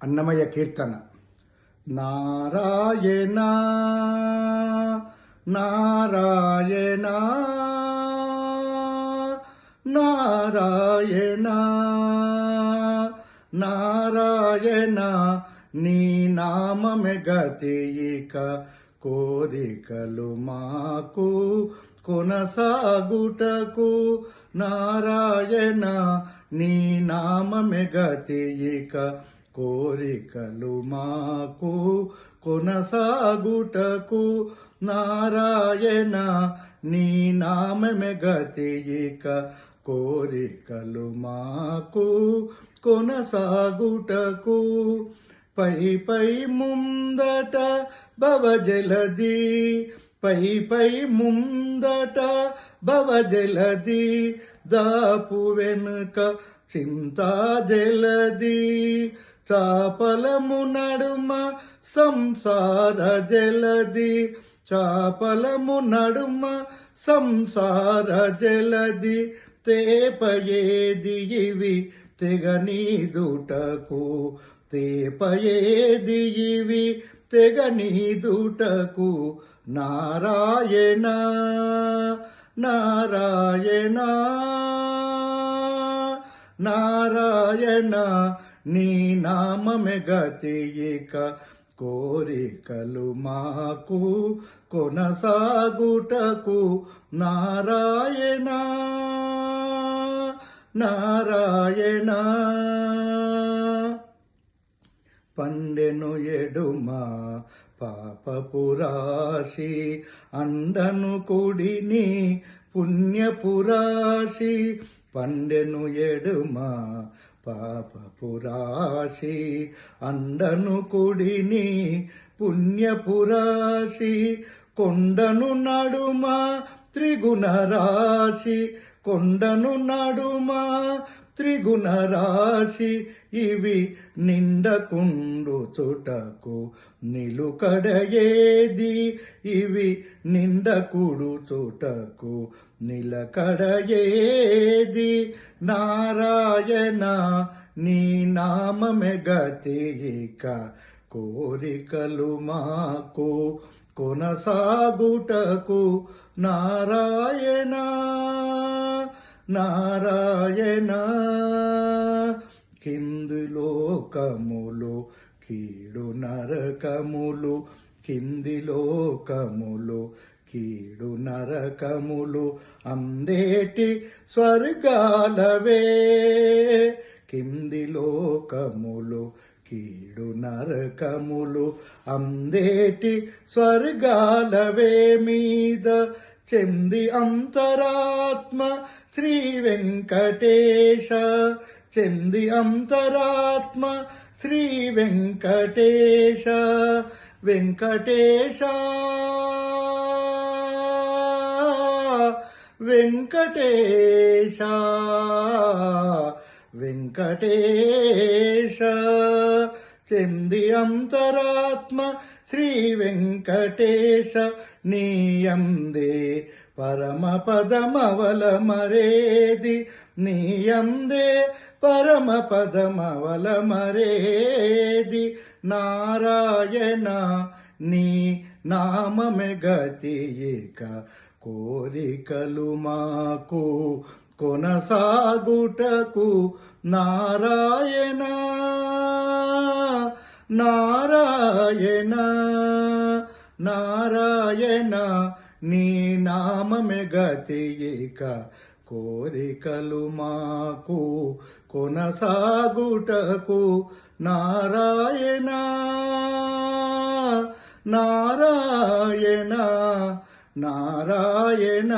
అన్నమయ్య కీర్తన. నారాయణ నారాయణ నారాయణ నారాయణ నీ నామమే గతి ఇక కోరికలు మాకు కొనసాగుటకు. నారాయణ నీ నామమే గతి ఇక కోరికలు మాకు కొనసాగుటకు. నారాయణ నీ నామమే గతి ఇక కోరికలు మాకు కొనసాగుటకు. పై పై ముందట భవజలది, పై పై ముందట భవజలది, దాపు వెనుక చింతా జలది, చాపలము నడుమ సంసార జలది, చాపలము నడుమ సంసార జలది, తేపయేది ఇవి తెగనీదుటకు, తేపయేది ఇవి తెగనీదుటకు. నారాయణ నారాయణ నారాయణ నీ నామమే గతి ఇక కోరికలు మాకు కొనసాగుటకు. నారాయణ నారాయణ పండెను ఎడుమ పాపపురాశి, అండను కుడిని పుణ్యపురాశి, పండెను ఎడుమ పాపపురాశి, అండను కుడిని పుణ్యపురాశి, కొండను నడుమ త్రిగుణ రాశి, కొండను నడుమ త్రిగుణ రాశి, ఇవి నిండకుండు చుటకు నిలుకడయేది, ఇవి నిండకుడు చుటకు నిలకడయేది. నారాయణ నీ నామమే గతి ఇక కోరికలు మాకు కొనసాగుటకు. నారాయణ నారాయణ కింది లోకములు కీడు నరకములు, కింది లోకములు కీడు నరకములు, అందేటి స్వర్గాలవే, కింది లోకములు కీడు నరకములు, అందేటి స్వర్గాలవే, మీద చెంది అంతరాత్మ శ్రీ వెంకటేశ, చెంది అంతరాత్మ శ్రీ వెంకటేశ. వెంకటేశ వెంకటేశ వెంకటేశ, చెంది అంతరాత్మ శ్రీ వెంకటేశ. నీయందే పరమ పదమవల మరేది, నీయందే పరమ పదమవల మరేది. నారాయణ నీ నామమే గతి ఇక కోరికలు మాకు కొనసాగుటకు. నారాయణ నారాయణ నారాయణ నీ నామమే గతి ఇక కోరికలు మాకు కొనసాగుటకు. నారాయణ నారాయణ నారాయణ.